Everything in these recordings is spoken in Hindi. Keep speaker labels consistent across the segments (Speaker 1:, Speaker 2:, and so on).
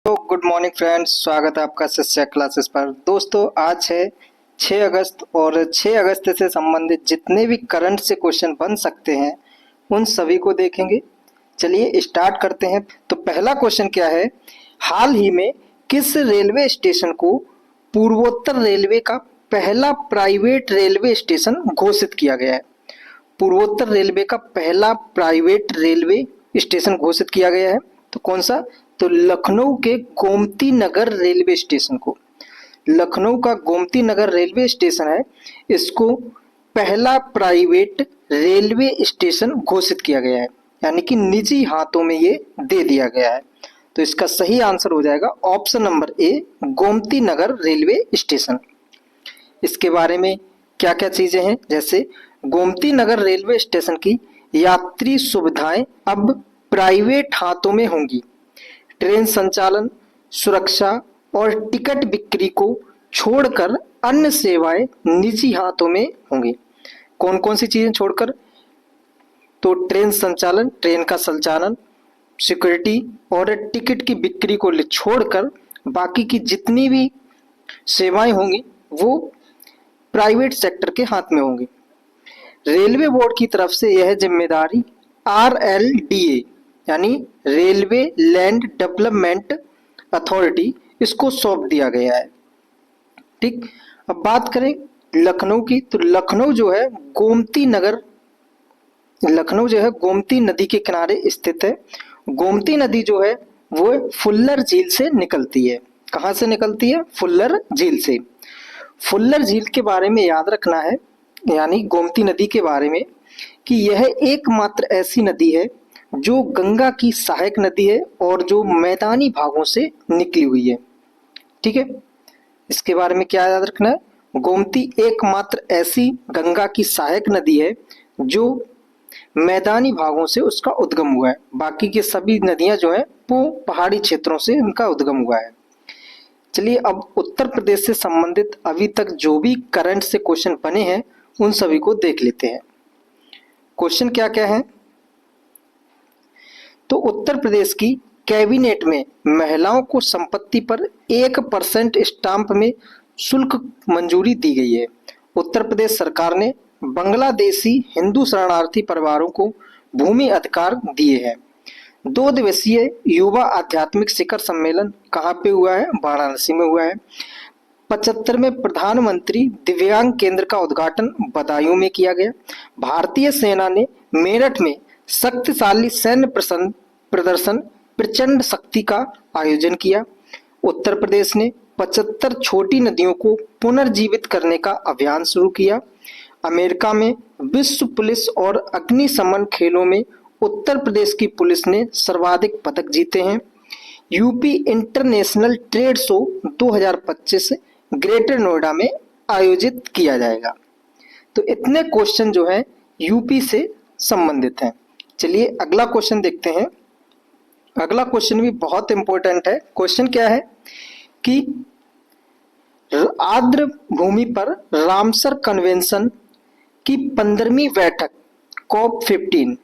Speaker 1: तो गुड मॉर्निंग फ्रेंड्स, स्वागत है आपका शिक्षा क्लासेस पर। दोस्तों आज है 6 अगस्त और 6 अगस्त से संबंधित जितने भी करंट से क्वेश्चन बन सकते हैं उन सभी को देखेंगे। चलिए स्टार्ट करते हैं। तो पहला क्वेश्चन क्या है, हाल ही में किस रेलवे स्टेशन को पूर्वोत्तर रेलवे का पहला प्राइवेट रेलवे स्टेशन घोषित किया गया है? पूर्वोत्तर रेलवे का पहला प्राइवेट रेलवे स्टेशन घोषित किया गया है, तो कौन सा? तो लखनऊ के गोमती नगर रेलवे स्टेशन को, लखनऊ का गोमती नगर रेलवे स्टेशन है, इसको पहला प्राइवेट रेलवे स्टेशन घोषित किया गया है, यानी कि निजी हाथों में ये दे दिया गया है। तो इसका सही आंसर हो जाएगा option number A, Gomti Nagar railway station. इसके बारे में क्या क्या चीजें हैं, जैसे गोमती नगर रेलवे स्टेशन की यात्री सुविधाएं अब प्राइवेट हाथों में होंगी। ट्रेन संचालन, सुरक्षा और टिकट बिक्री को छोड़कर अन्य सेवाएं निजी हाथों में होंगी। कौन कौन सी चीजें छोड़कर? तो ट्रेन संचालन, ट्रेन का संचालन, सिक्योरिटी और टिकट की बिक्री को छोड़कर बाकी की जितनी भी सेवाएं होंगी वो प्राइवेट सेक्टर के हाथ में होंगी। रेलवे बोर्ड की तरफ से यह जिम्मेदारी RLDA यानी रेलवे लैंड डेवलपमेंट अथॉरिटी, इसको सौंप दिया गया है। ठीक, अब बात करें लखनऊ की, तो लखनऊ जो है गोमती नगर, लखनऊ जो है गोमती नदी के किनारे स्थित है। गोमती नदी जो है वो फुल्लर झील से निकलती है। कहाँ से निकलती है? फुल्लर झील से। फुल्लर झील के बारे में याद रखना है, यानी गोमती नदी के बारे में, कि यह एकमात्र ऐसी नदी है जो गंगा की सहायक नदी है और जो मैदानी भागों से निकली हुई है। ठीक है, इसके बारे में क्या याद रखना है? गोमती एकमात्र ऐसी गंगा की सहायक नदी है जो मैदानी भागों से उसका उद्गम हुआ है। बाकी की सभी नदियां जो है वो पहाड़ी क्षेत्रों से उनका उद्गम हुआ है। चलिए अब उत्तर प्रदेश से संबंधित अभी तक जो भी करंट से क्वेश्चन बने हैं उन सभी को देख लेते हैं। क्वेश्चन क्या क्या है? तो उत्तर प्रदेश की कैबिनेट में महिलाओं को संपत्ति पर 1% स्टाम्प में शुल्क मंजूरी दी गई है। उत्तर प्रदेश सरकार ने बांग्लादेशी हिंदू शरणार्थी परिवारों को भूमि अधिकार दिए हैं। 2 दिवसीय युवा आध्यात्मिक शिखर सम्मेलन कहाँ पे हुआ है? वाराणसी में हुआ है। 75वें प्रधानमंत्री दिव्यांग केंद्र का उद्घाटन बदायूं में किया गया। भारतीय सेना ने मेरठ में शक्तिशाली सैन्य प्रदर्शन प्रचंड शक्ति का आयोजन किया। उत्तर प्रदेश ने 75 छोटी नदियों को पुनर्जीवित करने का अभियान शुरू किया। अमेरिका में विश्व पुलिस और अग्निशमन खेलों में उत्तर प्रदेश की पुलिस ने सर्वाधिक पदक जीते हैं। UP international trade show 2025 greater Noida में आयोजित किया जाएगा। तो इतने क्वेश्चन जो है यूपी से संबंधित हैं। चलिए अगला क्वेश्चन देखते हैं। अगला क्वेश्चन भी बहुत इंपॉर्टेंट है। क्वेश्चन क्या है कि आर्द्र भूमि पर रामसर कन्वेंशन की 15वीं बैठक COP15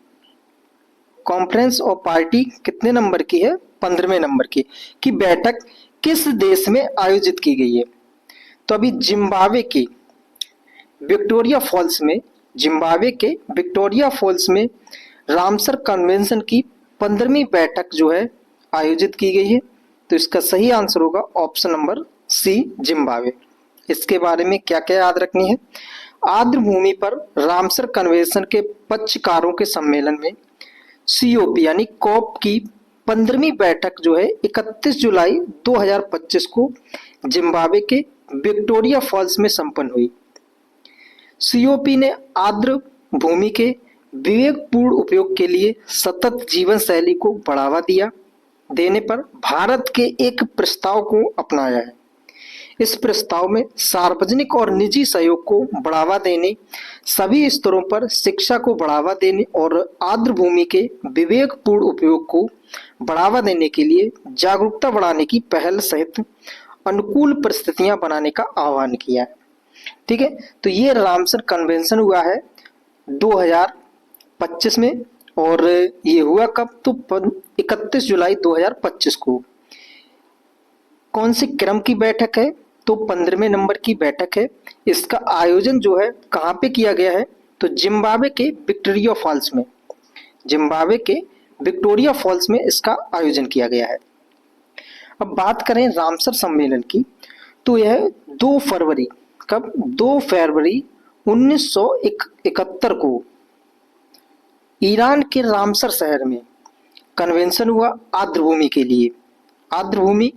Speaker 1: कॉन्फ्रेंस ऑफ पार्टी कितने नंबर की है? 15वें नंबर की बैठक किस देश में आयोजित की गई है? तो अभी जिम्बाब्वे के विक्टोरिया फॉल्स में, जिम्बाब्वे के विक्टोरिया फॉल्स में रामसर कन्वेंशन की 15वीं बैठक जो है आयोजित की गई है। तो इसका सही आंसर होगा ऑप्शन नंबर सी, जिम्बाब्वे। इसके बारे में क्या क्या याद रखनी है? आर्द्र भूमि पर रामसर कन्वेंशन के पक्षकारों के सम्मेलन में COP यानी COP की 15वीं बैठक जो है 31 जुलाई 2025 को जिम्बाब्वे के विक्टोरिया फॉल्स में संपन्न हुई। COP ने आर्द्र भूमि के विवेकपूर्ण उपयोग के लिए सतत जीवन शैली को बढ़ावा देने पर भारत के एक प्रस्ताव को अपनाया है। इस प्रस्ताव में सार्वजनिक और निजी सहयोग को बढ़ावा देने, सभी स्तरों पर शिक्षा को बढ़ावा देने और आर्द्र भूमि के विवेकपूर्ण उपयोग को बढ़ावा देने के लिए जागरूकता बढ़ाने की पहल सहित अनुकूल परिस्थितियां बनाने का आह्वान किया है। ठीक है, तो ये रामसर कन्वेंशन हुआ है 2025 में और ये हुआ कब? तो 31 जुलाई 2025 को। कौन से क्रम की बैठक है? तो 15वें नंबर की बैठक है। इसका आयोजन जो है कहाँ पे किया गया है? तो जिम्बाब्वे के विक्टोरिया फॉल्स में, जिम्बाब्वे के विक्टोरिया फॉल्स में इसका आयोजन किया गया है। अब बात करें रामसर सम्मेलन की, तो यह 2 फरवरी, कब? 2 फरवरी 1971 को ईरान के रामसर शहर में कन्वेंशन हुआ आर्द्रभूमि के लिए। आर्द्रभूमि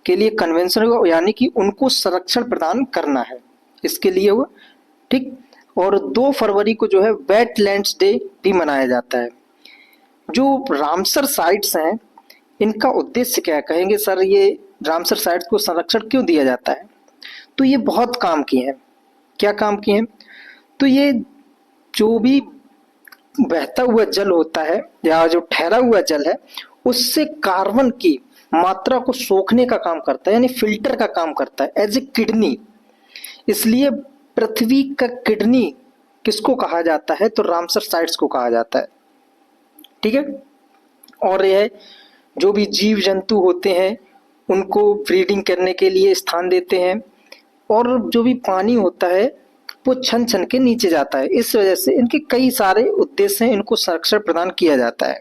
Speaker 1: के लिए कन्वेंशन हुआ, यानी कि उनको संरक्षण प्रदान करना है, इसके लिए हुआ। ठीक। और 2 फरवरी को जो है वेटलैंड्स डे भी मनाया जाता है। जो रामसर साइट्स हैं, इनका उद्देश्य क्या है? कहेंगे सर ये रामसर साइट्स को संरक्षण क्यों दिया जाता है? तो ये बहुत काम किए हैं। क्या काम किए हैं? तो ये जो भी बहता हुआ जल होता है या जो ठहरा हुआ जल है, उससे कार्बन की मात्रा को सोखने का काम करता है, यानी फिल्टर का काम करता है, एज ए किडनी। इसलिए पृथ्वी का किडनी किसको कहा जाता है? तो रामसर साइट्स को कहा जाता है। ठीक है। और यह जो भी जीव जंतु होते हैं उनको ब्रीडिंग करने के लिए स्थान देते हैं, और जो भी पानी होता है वो छन छन के नीचे जाता है। इस वजह से इनके कई सारे उद्देश्य हैं, इनको संरक्षण प्रदान किया जाता है।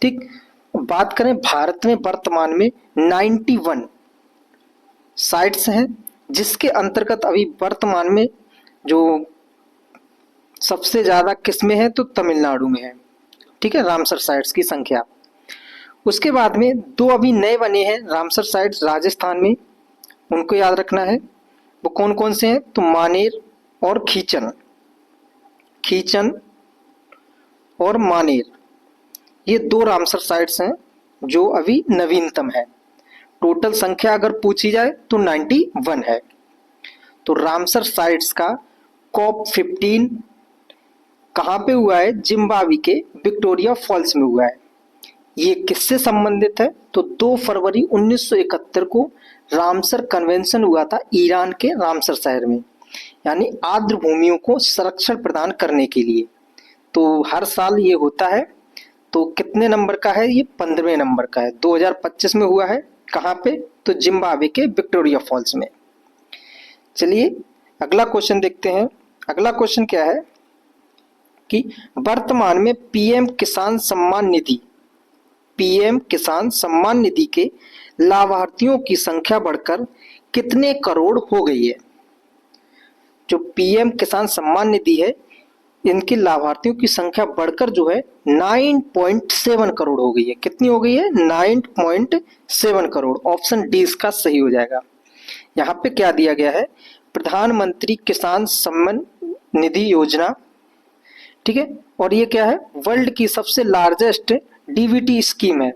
Speaker 1: ठीक। बात करें भारत में वर्तमान में 91 साइट्स हैं, जिसके अंतर्गत अभी वर्तमान में जो सबसे ज्यादा किस्में हैं तो तमिलनाडु में है। ठीक है, रामसर साइट्स की संख्या। उसके बाद में 2 अभी नए बने हैं रामसर साइट्स राजस्थान में, उनको याद रखना है। वो कौन कौन से हैं? तो मानेर और खीचन, खीचन और मानेर, ये 2 रामसर साइट्स हैं जो अभी नवीनतम है। टोटल संख्या अगर पूछी जाए तो 91 है। तो रामसर साइट्स का COP15 कहाँ पे हुआ है? जिम्बाब्वे के विक्टोरिया फॉल्स में हुआ है। ये किससे संबंधित है? तो 2 फरवरी 1971 को रामसर कन्वेंशन हुआ था ईरान के रामसर शहर में, यानी आर्द्र भूमियों को संरक्षण प्रदान करने के लिए। तो हर साल ये होता है। तो कितने नंबर का है ये? 15वें नंबर का है। 2025 में हुआ है। कहाँ पे? तो जिम्बाब्वे के विक्टोरिया फॉल्स में। चलिए अगला क्वेश्चन देखते हैं। अगला क्वेश्चन क्या है कि वर्तमान में पीएम किसान सम्मान निधि, पीएम किसान सम्मान निधि के लाभार्थियों की संख्या बढ़कर कितने करोड़ हो गई है? जो पीएम किसान सम्मान निधि है, इनके लाभार्थियों की संख्या बढ़कर जो है 9.7 करोड़ हो गई है। कितनी हो गई है? 9.7 करोड़। ऑप्शन डी इसका सही हो जाएगा। यहाँ पे क्या दिया गया है? प्रधानमंत्री किसान सम्मान निधि योजना। ठीक है। और ये क्या है? वर्ल्ड की सबसे लार्जेस्ट डीबीटी स्कीम है,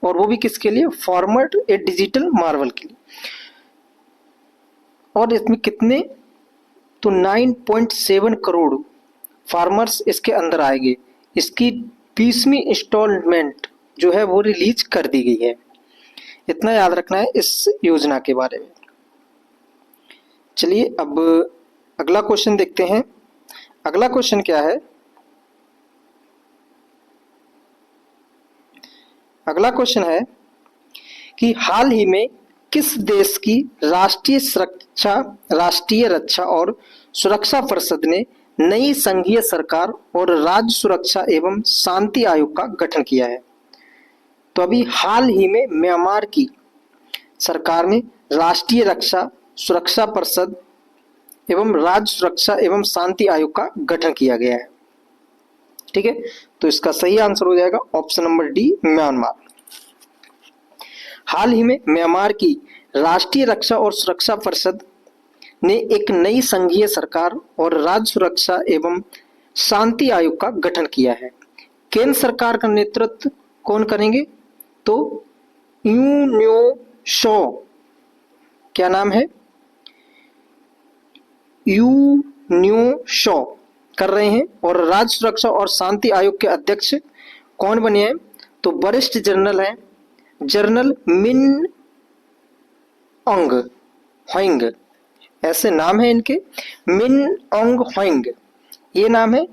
Speaker 1: और वो भी किसके लिए? फॉर्मर ए डिजिटल मार्वल के लिए। और इसमें कितने? तो 9.7 करोड़ फार्मर्स इसके अंदर आएंगे। इसकी 20वीं इंस्टॉलमेंट जो है वो रिलीज कर दी गई है। इतना याद रखना है इस योजना के बारे में। चलिए अब अगला क्वेश्चन देखते हैं। अगला क्वेश्चन क्या है? अगला क्वेश्चन है कि हाल ही में किस देश की राष्ट्रीय रक्षा और सुरक्षा परिषद ने नई संघीय सरकार और राज्य सुरक्षा एवं शांति आयोग का गठन किया है? तो अभी हाल ही में म्यांमार की सरकार ने राष्ट्रीय रक्षा सुरक्षा परिषद एवं राज्य सुरक्षा एवं शांति आयोग का गठन किया गया है। ठीक है। तो इसका सही आंसर हो जाएगा ऑप्शन नंबर डी, म्यांमार। हाल ही में म्यांमार की राष्ट्रीय रक्षा और सुरक्षा परिषद ने एक नई संघीय सरकार और राज्य सुरक्षा एवं शांति आयोग का गठन किया है। केंद्र सरकार का नेतृत्व कौन करेंगे? तो यू न्यो शो, क्या नाम है? यू न्यो शो कर रहे हैं। और राज्य सुरक्षा और शांति आयोग के अध्यक्ष कौन बने हैं? तो वरिष्ठ जनरल हैं जनरल मिन ऑन्ग ह्वांग, ऐसे नाम है इनके, मिन ऑन्ग ह्वांग, ये नाम है,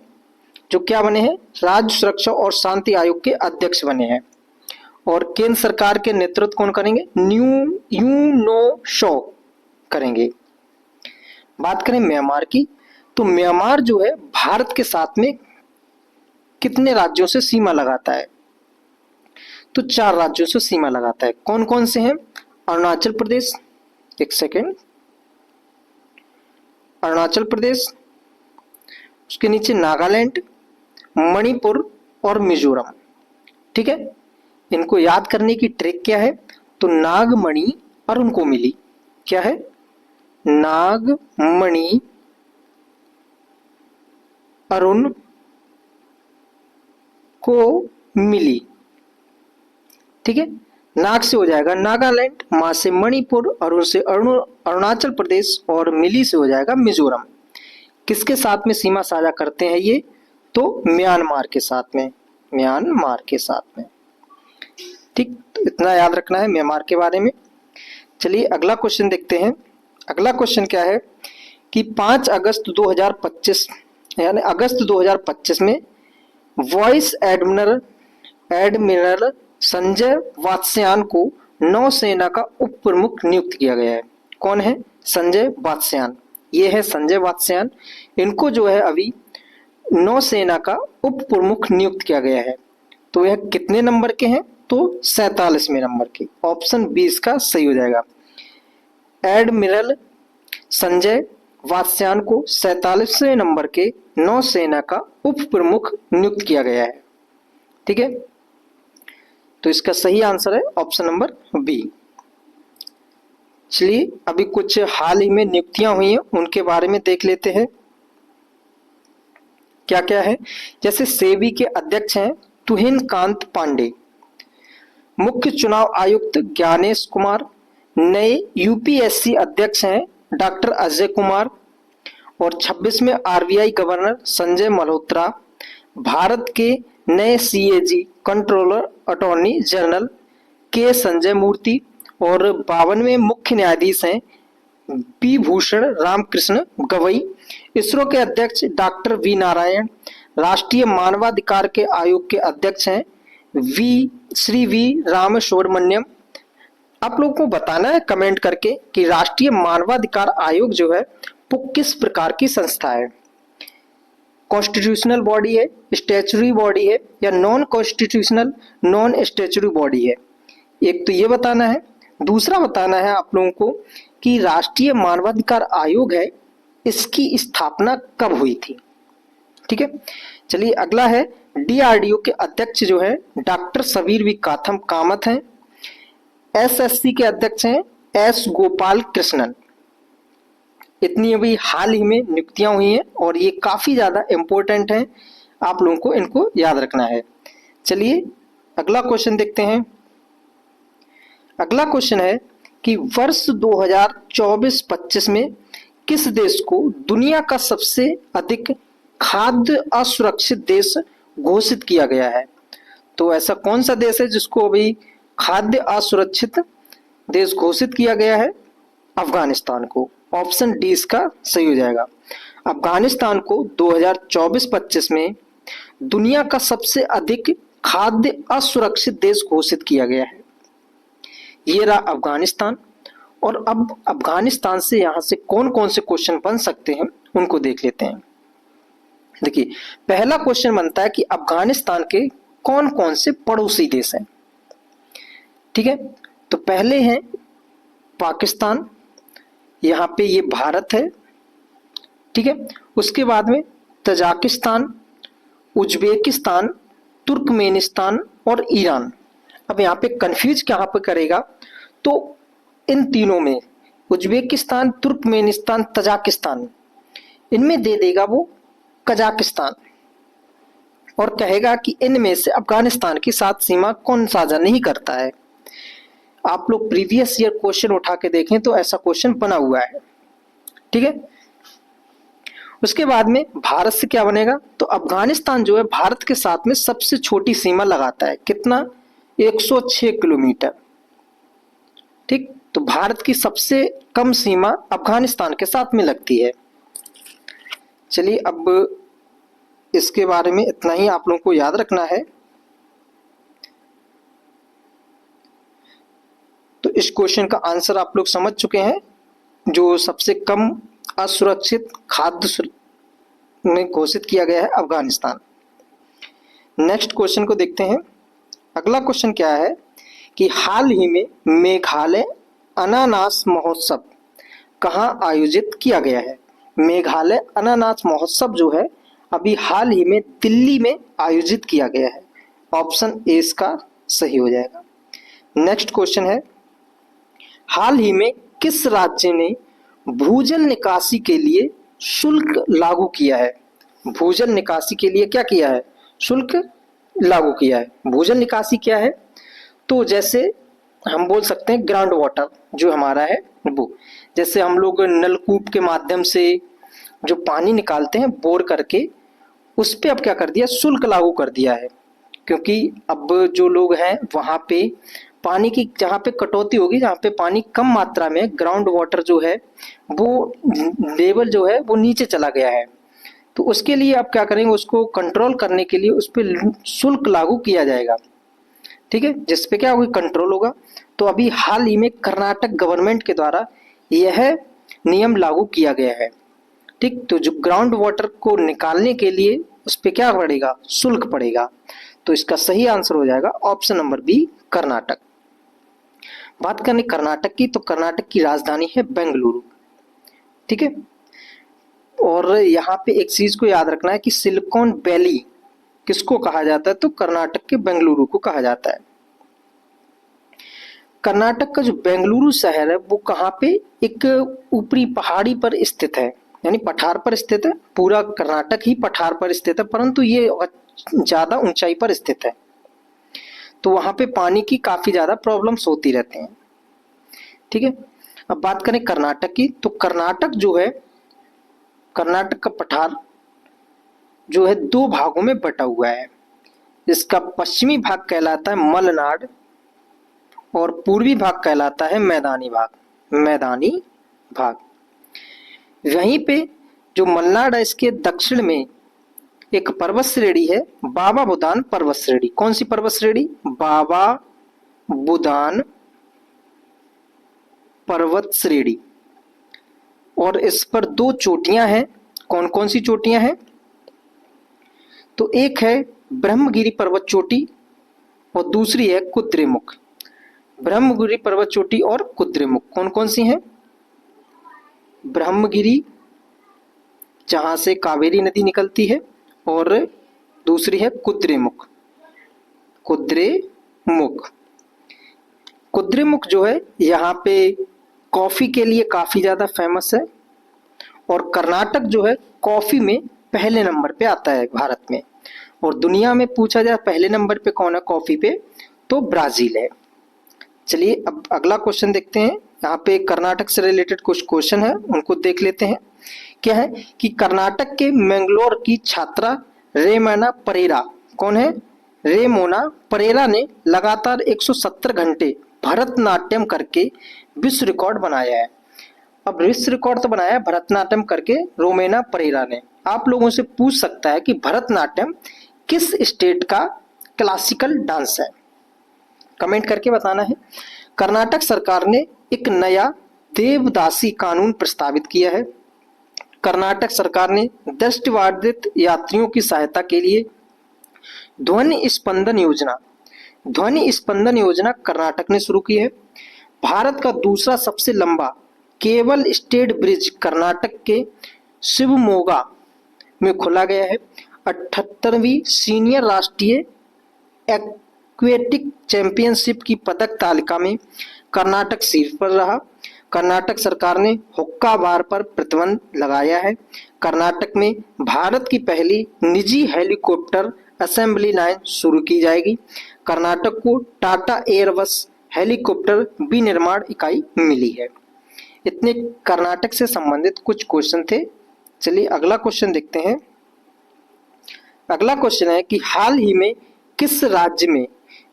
Speaker 1: जो क्या बने हैं? राज्य सुरक्षा और शांति आयोग के अध्यक्ष बने हैं। और केंद्र सरकार के नेतृत्व कौन करेंगे? यूनोशो करेंगे। बात करें म्यांमार की, तो म्यांमार जो है भारत के साथ में कितने राज्यों से सीमा लगाता है? तो 4 राज्यों से सीमा लगाता है। कौन कौन से हैं? अरुणाचल प्रदेश, एक सेकेंड, अरुणाचल प्रदेश, उसके नीचे नागालैंड, मणिपुर और मिजोरम। ठीक है, इनको याद करने की ट्रिक क्या है? तो नागमणि अरुण को मिली, क्या है? नागमणि अरुण को मिली। ठीक है, नाग से हो जाएगा नागालैंड, मा से मणिपुर, अरुण से अरुणाचल प्रदेश और मिली से हो जाएगा मिजोरम। किसके साथ में सीमा साझा करते हैं ये? तो म्यांमार के साथ में, म्यांमार के साथ में। ठीक, तो इतना याद रखना है म्यांमार के बारे में। चलिए अगला क्वेश्चन देखते हैं। अगला क्वेश्चन क्या है कि 5 अगस्त 2025 यानी अगस्त 2025 में वाइस एडमिरल संजय वात्स्यायन को नौसेना का उप प्रमुख नियुक्त किया गया है। कौन है? संजय वात्स्यायन। ये है संजय वात्स्यायन। इनको जो है अभी नौसेना का उप प्रमुख नियुक्त किया गया है। तो यह कितने नंबर के हैं? तो 47वें नंबर के। ऑप्शन 20 का सही हो जाएगा। एडमिरल संजय वात्स्यायन को 47वें नंबर के नौसेना का उप प्रमुख नियुक्त किया गया है। ठीक है, तो इसका सही आंसर है ऑप्शन नंबर बी। चलिए अभी कुछ हाल ही में नियुक्तियां हुई हैं उनके बारे में देख लेते हैं क्या क्या है। जैसे सेबी के अध्यक्ष हैं तुहिन कांत पांडे, मुख्य चुनाव आयुक्त ज्ञानेश कुमार, नए यूपीएससी अध्यक्ष हैं डॉक्टर अजय कुमार और 26वें आरबीआई गवर्नर संजय मल्होत्रा, भारत के नए सीएजी कंट्रोलर अटॉर्नी जनरल के संजय मूर्ति और 52वें मुख्य न्यायाधीश हैं पी भूषण रामकृष्ण गवई, इसरो के अध्यक्ष डॉक्टर वी नारायण, राष्ट्रीय मानवाधिकार के आयोग के अध्यक्ष हैं श्री वी राम सुब्रमण्यम। आप लोगों को बताना है कमेंट करके कि राष्ट्रीय मानवाधिकार आयोग जो है वो किस प्रकार की संस्था है। कॉन्स्टिट्यूशनल बॉडी है, स्टैच्यूटरी बॉडी है या non constitutional non statutory body है। एक तो ये बताना है, दूसरा बताना है आप लोगों को कि राष्ट्रीय मानवाधिकार आयोग है इसकी स्थापना कब हुई थी। ठीक है, चलिए अगला है डीआरडीओ के अध्यक्ष जो है डॉक्टर सबीर वी कामत हैं, एसएससी के अध्यक्ष हैं एस गोपाल कृष्णन। इतनी अभी हाल ही में नियुक्तियां हुई हैं और ये काफी ज्यादा इंपॉर्टेंट हैं, आप लोगों को इनको याद रखना है। चलिए अगला क्वेश्चन देखते हैं। अगला क्वेश्चन है कि वर्ष 2024-25 में किस देश को दुनिया का सबसे अधिक खाद्य असुरक्षित देश घोषित किया गया है। तो ऐसा कौन सा देश है जिसको अभी खाद्य असुरक्षित देश घोषित किया गया है? अफगानिस्तान को। ऑप्शन डी इसका सही हो जाएगा। अफगानिस्तान को 2024-25 में दुनिया का सबसे अधिक खाद्य असुरक्षित देश घोषित किया गया है। ये रहा अफगानिस्तान। और अब अफगानिस्तान से यहां से कौन कौन से क्वेश्चन बन सकते हैं उनको देख लेते हैं। देखिए पहला क्वेश्चन बनता है कि अफगानिस्तान के कौन कौन से पड़ोसी देश हैं। ठीक है, तो पहले हैं पाकिस्तान, यहाँ पे ये भारत है। ठीक है, उसके बाद में तजाकिस्तान, उज्बेकिस्तान, तुर्कमेनिस्तान और ईरान। अब यहाँ पे कंफ्यूज कहाँ पे करेगा, तो इन तीनों में उज्बेकिस्तान, तुर्कमेनिस्तान, तजाकिस्तान, इनमें दे देगा वो कजाकिस्तान और कहेगा कि इनमें से अफगानिस्तान के साथ सीमा कौन साझा नहीं करता है। आप लोग प्रीवियस ईयर क्वेश्चन उठा के देखें तो ऐसा क्वेश्चन बना हुआ है। ठीक है, उसके बाद में भारत से क्या बनेगा, तो अफगानिस्तान जो है भारत के साथ में सबसे छोटी सीमा लगाता है। कितना? 106 किलोमीटर। ठीक, तो भारत की सबसे कम सीमा अफगानिस्तान के साथ में लगती है। चलिए अब इसके बारे में इतना ही आप लोगों को याद रखना है। इस क्वेश्चन का आंसर आप लोग समझ चुके हैं। जो सबसे कम असुरक्षित खाद्य में घोषित किया गया है अफगानिस्तान। नेक्स्ट क्वेश्चन को देखते हैं। अगला क्वेश्चन क्या है कि हाल ही में मेघालय अनानास महोत्सव कहाँ आयोजित किया गया है। मेघालय अनानास महोत्सव जो है अभी हाल ही में दिल्ली में आयोजित किया गया है। ऑप्शन ए इसका सही हो जाएगा। नेक्स्ट क्वेश्चन है, हाल ही में किस राज्य ने भूजल निकासी के लिए शुल्क लागू किया है। भूजल निकासी के लिए क्या किया है, शुल्क लागू किया है। भूजल निकासी क्या है, तो जैसे हम बोल सकते हैं ग्राउंड वाटर जो हमारा है वो, जैसे हम लोग नलकूप के माध्यम से जो पानी निकालते हैं बोर करके, उस पे अब क्या कर दिया, शुल्क लागू कर दिया है। क्योंकि अब जो लोग हैं वहां पे पानी की जहाँ पे कटौती होगी, जहाँ पे पानी कम मात्रा में, ग्राउंड वाटर जो है वो लेवल जो है वो नीचे चला गया है, तो उसके लिए आप क्या करेंगे, उसको कंट्रोल करने के लिए उस पर शुल्क लागू किया जाएगा। ठीक है, जिसपे क्या होगा, कंट्रोल होगा। तो अभी हाल ही में कर्नाटक गवर्नमेंट के द्वारा यह नियम लागू किया गया है। ठीक, तो जो ग्राउंड वाटर को निकालने के लिए उस पर क्या पड़ेगा, शुल्क पड़ेगा। तो इसका सही आंसर हो जाएगा ऑप्शन नंबर बी, कर्नाटक। बात करें कर्नाटक की, तो कर्नाटक की राजधानी है बेंगलुरु। ठीक है, और यहाँ पे एक चीज को याद रखना है कि सिलिकॉन वैली किसको कहा जाता है, तो कर्नाटक के बेंगलुरु को कहा जाता है। कर्नाटक का जो बेंगलुरु शहर है वो कहाँ पे, एक ऊपरी पहाड़ी पर स्थित है, यानी पठार पर स्थित है। पूरा कर्नाटक ही पठार पर स्थित है, परंतु ये ज्यादा ऊंचाई पर स्थित है, तो वहां पे पानी की काफी ज्यादा प्रॉब्लम्स होती रहती हैं। ठीक है, अब बात करें कर्नाटक की, तो कर्नाटक जो है, कर्नाटक का पठार जो है दो भागों में बटा हुआ है। इसका पश्चिमी भाग कहलाता है मलनाड और पूर्वी भाग कहलाता है मैदानी भाग। मैदानी भाग, वहीं पे जो मलनाड है इसके दक्षिण में एक पर्वत श्रेणी है, बाबा बुदान पर्वत श्रेणी। कौन सी पर्वत श्रेणी, बाबा बुदान पर्वत श्रेणी। और इस पर दो चोटियां हैं। कौन कौन सी चोटियां हैं, तो एक है ब्रह्मगिरी पर्वत चोटी और दूसरी है कुद्रेमुख। ब्रह्मगिरी पर्वत चोटी और कुद्रेमुख कौन कौन सी हैं, ब्रह्मगिरी जहां से कावेरी नदी निकलती है, और दूसरी है कुद्रेमुख। कुद्रेमुख, कुद्रेमुख जो है यहाँ पे कॉफी के लिए काफी ज्यादा फेमस है, और कर्नाटक जो है कॉफी में पहले नंबर पे आता है भारत में। और दुनिया में पूछा जाए पहले नंबर पे कौन है कॉफी पे, तो ब्राजील है। चलिए अब अगला क्वेश्चन देखते हैं। यहाँ पे कर्नाटक से रिलेटेड कुछ क्वेश्चन है, उनको देख लेते हैं। क्या है कि कर्नाटक के मैंगलोर की छात्रा रेमोना परेरा, कौन है, रेमोना परेरा ने लगातार 170 घंटे भरतनाट्यम करके विश्व रिकॉर्ड बनाया है। अब विश्व रिकॉर्ड तो बनाया है भरतनाट्यम करके रोमेना परेरा ने। आप लोगों से पूछ सकता है कि भरतनाट्यम किस स्टेट का क्लासिकल डांस है, कमेंट करके बताना है। कर्नाटक सरकार ने एक नया देवदासी कानून प्रस्तावित किया है। कर्नाटक सरकार ने दृष्टिबाधित यात्रियों की सहायता के लिए ध्वनि स्पंदन योजना कर्नाटक ने शुरू की है। भारत का दूसरा सबसे लंबा केबल स्टेड ब्रिज कर्नाटक के शिवमोगा में खोला गया है। 78वीं सीनियर राष्ट्रीय एक्वेटिक चैंपियनशिप की पदक तालिका में कर्नाटक शीर्ष पर रहा। कर्नाटक सरकार ने हुक्का बार पर प्रतिबंध लगाया है। कर्नाटक में भारत की पहली निजी हेलीकॉप्टर असेंबली लाइन शुरू की जाएगी। कर्नाटक को टाटा एयरबस हेलीकॉप्टर विनिर्माण इकाई मिली है। इतने कर्नाटक से संबंधित कुछ क्वेश्चन थे। चलिए अगला क्वेश्चन देखते हैं। अगला क्वेश्चन है कि हाल ही में किस राज्य में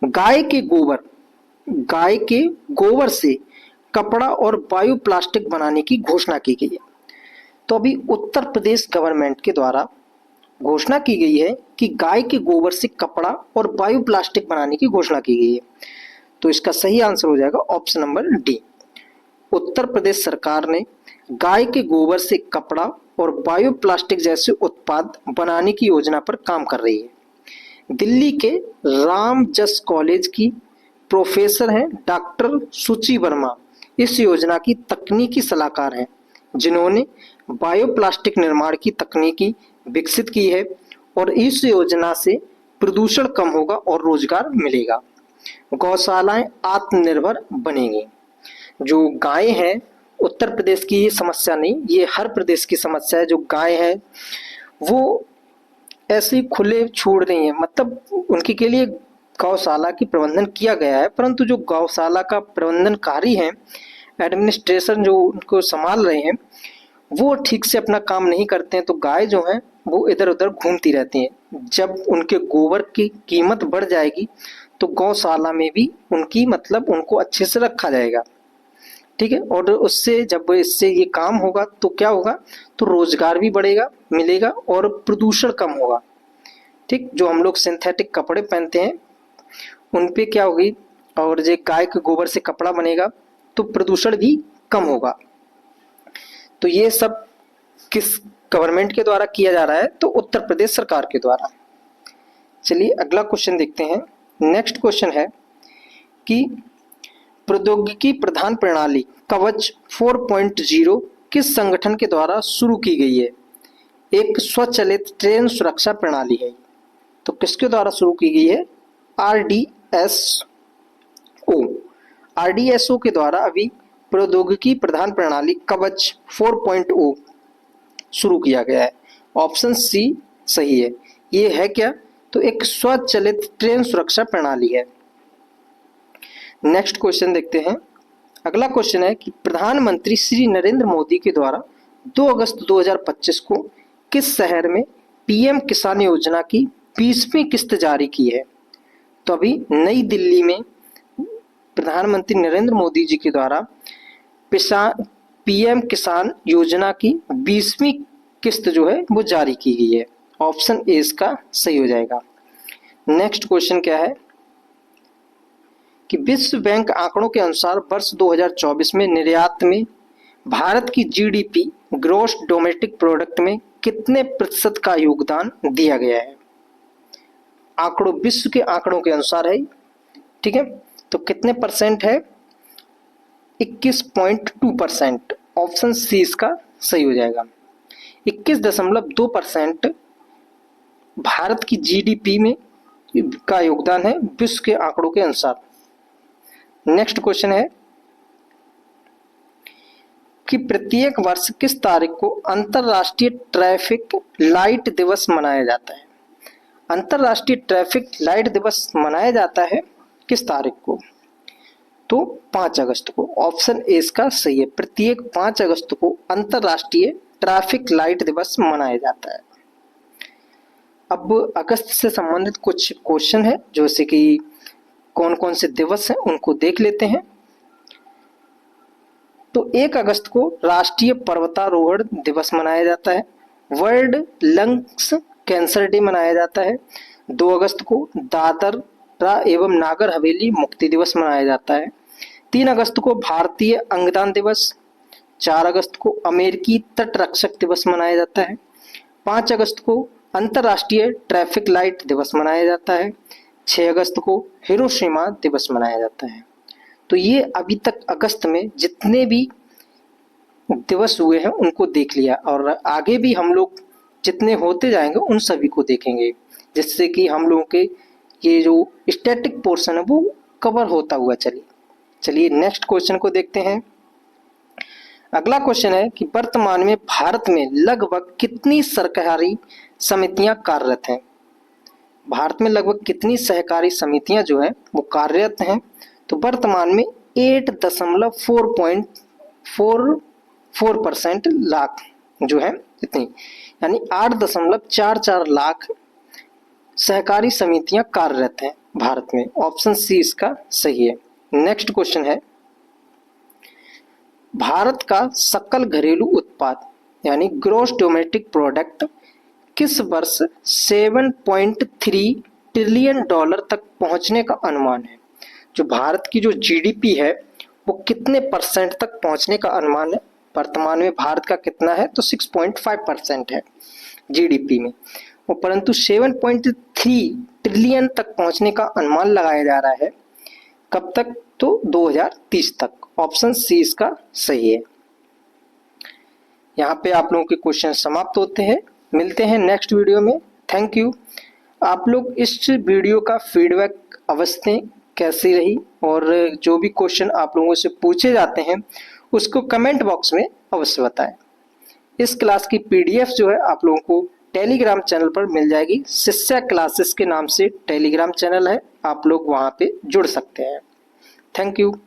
Speaker 1: गाय के गोबर से कपड़ा और बायो प्लास्टिक बनाने की घोषणा की गई है। तो अभी उत्तर प्रदेश गवर्नमेंट के द्वारा घोषणा की गई है कि गाय के गोबर से कपड़ा और बायो प्लास्टिक बनाने की घोषणा की गई है। तो इसका सही आंसर हो जाएगा option number D. Uttar Pradesh सरकार ने गाय के गोबर से कपड़ा और बायोप्लास्टिक जैसे उत्पाद बनाने की योजना पर काम कर रही है। दिल्ली के राम जस कॉलेज की प्रोफेसर हैं डॉक्टर सुचि वर्मा इस योजना की तकनीकी सलाहकार हैं, जिन्होंने बायोप्लास्टिक निर्माण की तकनीकी विकसित की है और इस योजना से प्रदूषण कम होगा और रोजगार मिलेगा। गौशालाएं आत्मनिर्भर बनेंगी। जो गाय है, उत्तर प्रदेश की ये समस्या नहीं, ये हर प्रदेश की समस्या है। जो गाय है वो ऐसे ही खुले छोड़ रही है, मतलब उनके के लिए गौशाला की प्रबंधन किया गया है, परंतु जो गौशाला का प्रबंधनकारी है, एडमिनिस्ट्रेशन जो उनको संभाल रहे हैं, वो ठीक से अपना काम नहीं करते हैं। तो गाय जो है वो इधर उधर घूमती रहती हैं। जब उनके गोबर की कीमत बढ़ जाएगी तो गौशाला में भी उनकी मतलब उनको अच्छे से रखा जाएगा, ठीक है। और उससे जब इससे ये काम होगा तो क्या होगा, तो रोजगार भी बढ़ेगा, मिलेगा और प्रदूषण कम होगा, ठीक। जो हम लोग सिंथेटिक कपड़े पहनते हैं उन पे क्या होगी, और जो गाय के गोबर से कपड़ा बनेगा तो प्रदूषण भी कम होगा। तो ये सब किस गवर्नमेंट के द्वारा किया जा रहा है, तो उत्तर प्रदेश सरकार के द्वारा। चलिए अगला क्वेश्चन देखते हैं। नेक्स्ट क्वेश्चन है कि प्रौद्योगिकी प्रधान प्रणाली कवच 4.0 किस संगठन के द्वारा शुरू की गई है? एक स्वचालित ट्रेन सुरक्षा प्रणाली है। तो किसके द्वारा शुरू की गई है? आरडीएसओ के द्वारा अभी प्रौद्योगिकी प्रधान प्रणाली कवच 4.0 शुरू किया गया है। ऑप्शन सी सही है। ये है क्या? तो एक स्वचालित ट्रेन सुरक्षा प्रणाली है। नेक्स्ट क्वेश्चन देखते हैं। अगला क्वेश्चन है कि प्रधानमंत्री श्री नरेंद्र मोदी के द्वारा 2 अगस्त 2025 को किस शहर में पीएम किसान योजना की 20वीं किस्त जारी की है? तो अभी नई दिल्ली में प्रधानमंत्री नरेंद्र मोदी जी के द्वारा पीएम किसान योजना की 20वीं किस्त जो है वो जारी की गई है। ऑप्शन ए इसका सही हो जाएगा। नेक्स्ट क्वेश्चन क्या है कि विश्व बैंक आंकड़ों के अनुसार वर्ष 2024 में निर्यात में भारत की जीडीपी ग्रॉस डोमेस्टिक प्रोडक्ट में कितने प्रतिशत का योगदान दिया गया है? आंकड़ों विश्व के आंकड़ों के अनुसार है, ठीक है। तो कितने परसेंट है? 21.2%। ऑप्शन सी इसका सही हो जाएगा। 21.2% भारत की जीडीपी में का योगदान है विश्व के आंकड़ों के अनुसार। नेक्स्ट क्वेश्चन है कि प्रत्येक वर्ष किस तारीख को अंतरराष्ट्रीय ट्रैफिक लाइट दिवस मनाया जाता है? अंतरराष्ट्रीय ट्रैफिक लाइट दिवस मनाया जाता है किस तारीख को? तो 5 अगस्त को। ऑप्शन ए इसका सही है। प्रत्येक 5 अगस्त को अंतरराष्ट्रीय ट्रैफिक लाइट दिवस मनाया जाता है। अब अगस्त से संबंधित कुछ क्वेश्चन है, जैसे कि कौन कौन से दिवस हैं उनको देख लेते हैं। तो 1 अगस्त को राष्ट्रीय पर्वतारोहण दिवस मनाया जाता है। वर्ल्ड लंग्स कैंसर डे मनाया जाता है। 2 अगस्त को दादरा एवं नागर हवेली मुक्ति दिवस मनाया जाता है। 3 अगस्त को भारतीय अंगदान दिवस। 4 अगस्त को अमेरिकी तट रक्षक दिवस मनाया जाता है। 5 अगस्त को अंतर्राष्ट्रीय ट्रैफिक लाइट दिवस मनाया जाता है। 6 अगस्त को हिरोशिमा दिवस मनाया जाता है। तो ये अभी तक अगस्त में जितने भी दिवस हुए हैं उनको देख लिया, और आगे भी हम लोग जितने होते जाएंगे उन सभी को देखेंगे, जिससे कि हम लोगों के ये जो स्टैटिक पोर्शन है वो कवर होता हुआ चलिए नेक्स्ट क्वेश्चन को देखते हैं। अगला क्वेश्चन है कि वर्तमान में भारत में लगभग कितनी सरकारी समितियां कार्यरत हैं? भारत में लगभग कितनी सहकारी समितियां जो है वो कार्यरत हैं? तो वर्तमान में 8.44% लाख जो है इतनी, यानी 8.44 लाख सहकारी समितियां कार्यरत हैं भारत में। ऑप्शन सी इसका सही है। नेक्स्ट क्वेश्चन है भारत का सकल घरेलू उत्पाद यानी ग्रॉस डोमेस्टिक प्रोडक्ट किस वर्ष 7.3 ट्रिलियन डॉलर तक पहुंचने का अनुमान है? जो भारत की जो जीडीपी है वो कितने परसेंट तक पहुंचने का अनुमान है। वर्तमान में भारत का कितना है, तो 6.5% है जीडीपी में, और परंतु 7.3 ट्रिलियन तक पहुंचने का अनुमान लगाया जा रहा है। कब तक, तो 2030 तक। ऑप्शन सी इसका सही है। यहाँ पे आप लोगों के क्वेश्चन समाप्त होते हैं। मिलते हैं नेक्स्ट वीडियो में। Thank you. आप लोग इस वीडियो का फीडबैक अवश्य दें, कैसी रही, और जो भी क्वेश्चन आप लोगों से पूछे जाते हैं उसको कमेंट बॉक्स में अवश्य बताएं। इस क्लास की पीडीएफ जो है आप लोगों को टेलीग्राम चैनल पर मिल जाएगी। शिष्या क्लासेस के नाम से टेलीग्राम चैनल है, आप लोग वहां पे जुड़ सकते हैं। Thank you.